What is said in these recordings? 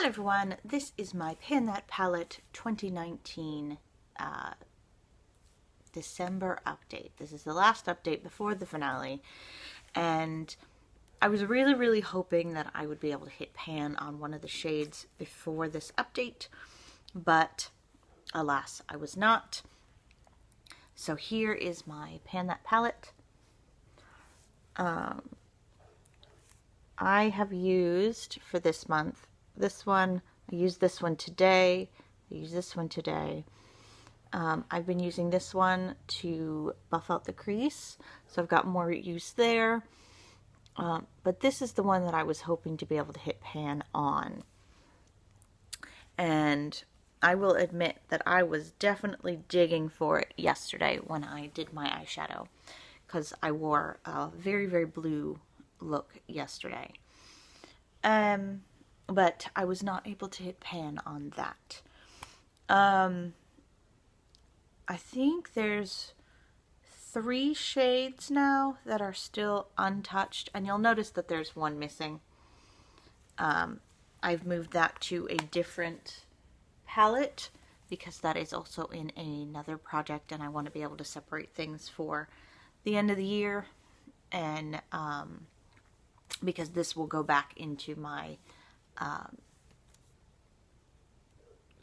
Hello everyone, this is my Palette Palette 2019 December update. This is the last update before the finale, and I was really hoping that I would be able to hit pan on one of the shades before this update, but alas, I was not. So here is my Palette Palette. I have used for this month this one. I used this one today. I used this one today. I've been using this one to buff out the crease, so I've got more use there. But this is the one that I was hoping to be able to hit pan on. And I will admit that I was definitely digging for it yesterday when I did my eyeshadow, because I wore a very blue look yesterday. But I was not able to hit pan on that. I think there's 3 shades now that are still untouched, and you'll notice that there's one missing. I've moved that to a different palette because that is also in another project, and I want to be able to separate things for the end of the year, and because this will go back into my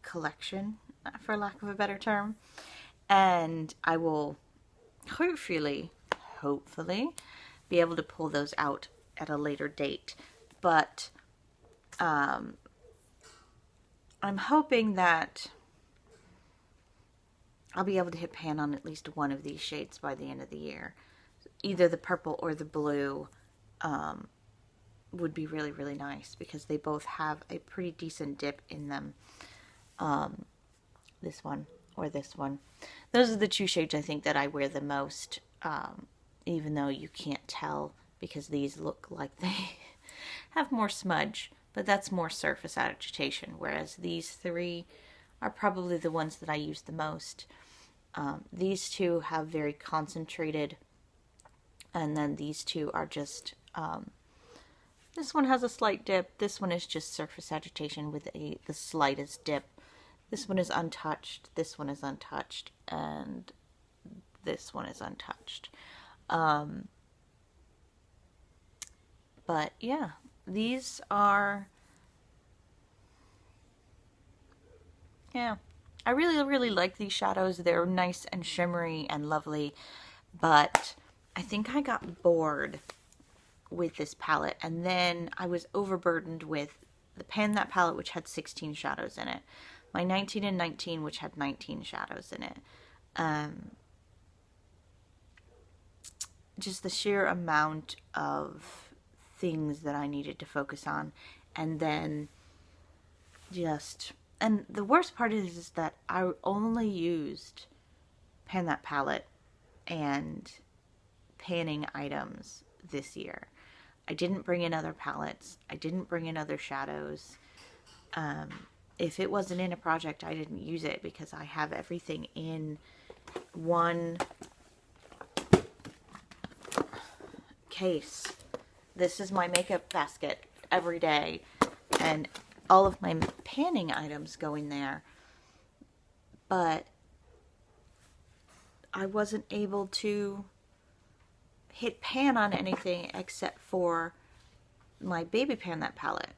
collection, for lack of a better term, and I will hopefully be able to pull those out at a later date. But I'm hoping that I'll be able to hit pan on at least one of these shades by the end of the year. Either the purple or the blue would be really nice, because they both have a pretty decent dip in them. This one or this one. Those are the 2 shades I think that I wear the most, even though you can't tell because these look like they have more smudge, but that's more surface agitation, whereas these 3 are probably the ones that I use the most. These 2 have very concentrated, and then these 2 are just, this one has a slight dip, this one is just surface agitation with the slightest dip. This one is untouched, this one is untouched, and this one is untouched. But yeah, these are, yeah, I really like these shadows. They're nice and shimmery and lovely, but I think I got bored with this palette, and then I was overburdened with the Palette palette, which had 16 shadows in it, my 19 and 19, which had 19 shadows in it. Just the sheer amount of things that I needed to focus on, and then and the worst part is that I only used Palette palette and panning items this year. I didn't bring in other palettes. I didn't bring in other shadows. If it wasn't in a project, I didn't use it, because I have everything in one case. This is my makeup basket every day, and all of my panning items go in there. But I wasn't able to hit pan on anything except for my baby Palette palette.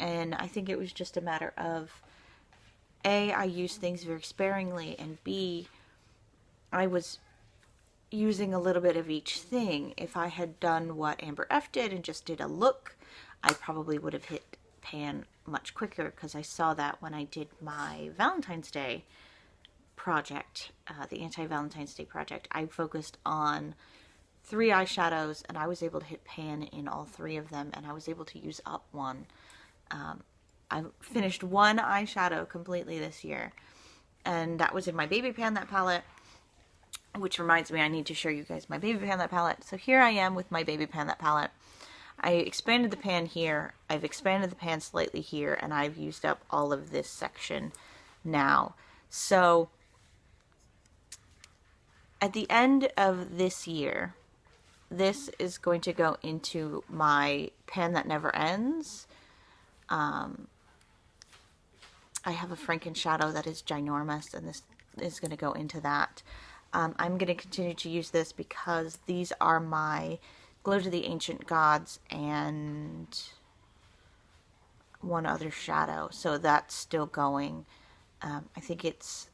And I think it was just a matter of A, I used things very sparingly, and B, I was using a little bit of each thing. If I had done what Amber F did and just did a look, I probably would have hit pan much quicker, because I saw that when I did my Valentine's Day project, the anti-Valentine's Day project. I focused on 3 eyeshadows, and I was able to hit pan in all 3 of them, and I was able to use up one. I finished 1 eyeshadow completely this year, and that was in my baby Palette palette, which reminds me, I need to show you guys my baby Palette palette. So here I am with my baby Palette palette. I expanded the pan here, I've expanded the pan slightly here, and I've used up all of this section now. So at the end of this year, this is going to go into my Pan That Never Ends. I have a Franken shadow that is ginormous, and this is going to go into that. I'm going to continue to use this because these are my Glow to the Ancient Gods and one other shadow, so that's still going. I think it's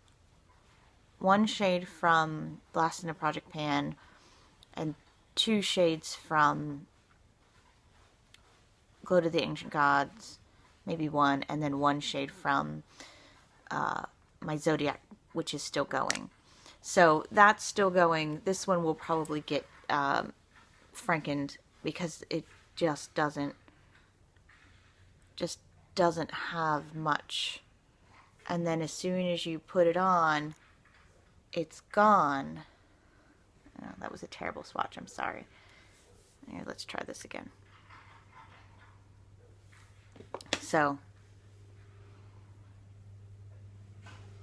one shade from Blast in a Project Pan and 2 shades from Glow to the Ancient Gods, maybe 1, and then 1 shade from my Zodiac, which is still going. So that's still going. This one will probably get Frankened because it just doesn't have much. And then as soon as you put it on, it's gone. Oh, that was a terrible swatch, I'm sorry. Here, let's try this again. So,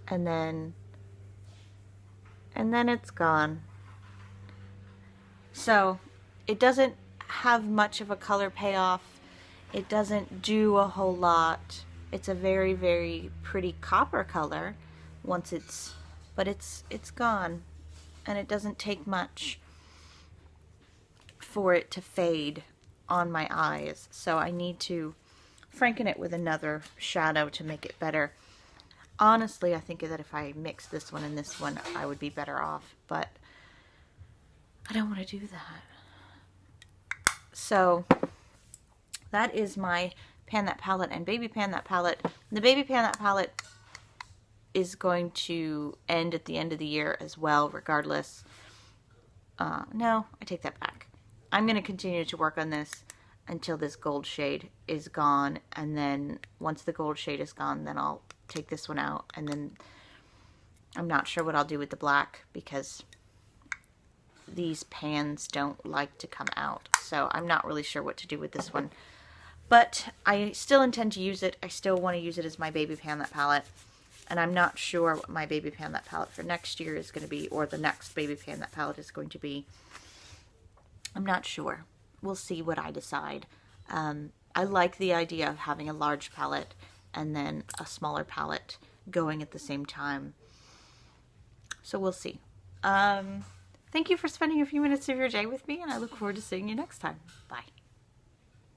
and then it's gone. So it doesn't have much of a color payoff. It doesn't do a whole lot. It's a very, very pretty copper color once but it's gone, and it doesn't take much for it to fade on my eyes. So I need to Franken it with another shadow to make it better. Honestly, I think that if I mix this one and this one, I would be better off, but I don't want to do that. So that is my Pan That palette and Baby Pan That palette. The Baby Pan That palette is going to end at the end of the year as well, regardless. No, I take that back. I'm going to continue to work on this until this gold shade is gone, and then once the gold shade is gone, then I'll take this one out, and then I'm not sure what I'll do with the black because these pans don't like to come out, so I'm not really sure what to do with this one. But I still intend to use it. I still want to use it as my Baby Pan That palette, and I'm not sure what my Baby Pan That palette for next year is going to be, or the next Baby Pan That palette is going to be. I'm not sure. We'll see what I decide. I like the idea of having a large palette and then a smaller palette going at the same time. So we'll see. Thank you for spending a few minutes of your day with me, and I look forward to seeing you next time. Bye.